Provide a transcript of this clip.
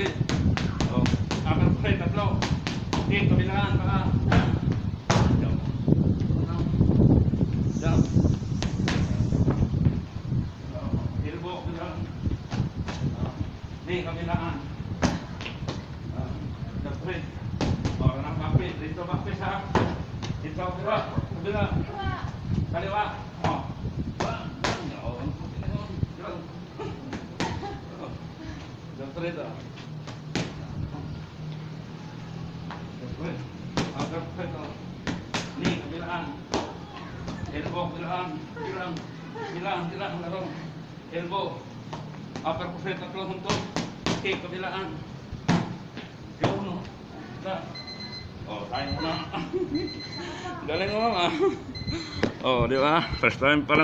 Dali. Oh, upper plate, tatlo. Okay, kabilaan, baka. Jump. Jump. Elbow, kabilaan. Di, kabilaan. The plate. Oh, kanang backplate. Dito backplate ha. Dito, kabila. Kabila. Kaliwa. Oh. Dapat ito. Dapat ito. Ni, kabilaan. Elbow, kabilaan. Bilang, laro. Elbow. Upper puset, tatlo hunto. Kick, kabilaan. Yun, no? Oh, tayo muna. Galing mo, mama. Oh, di ba? First time pa lang.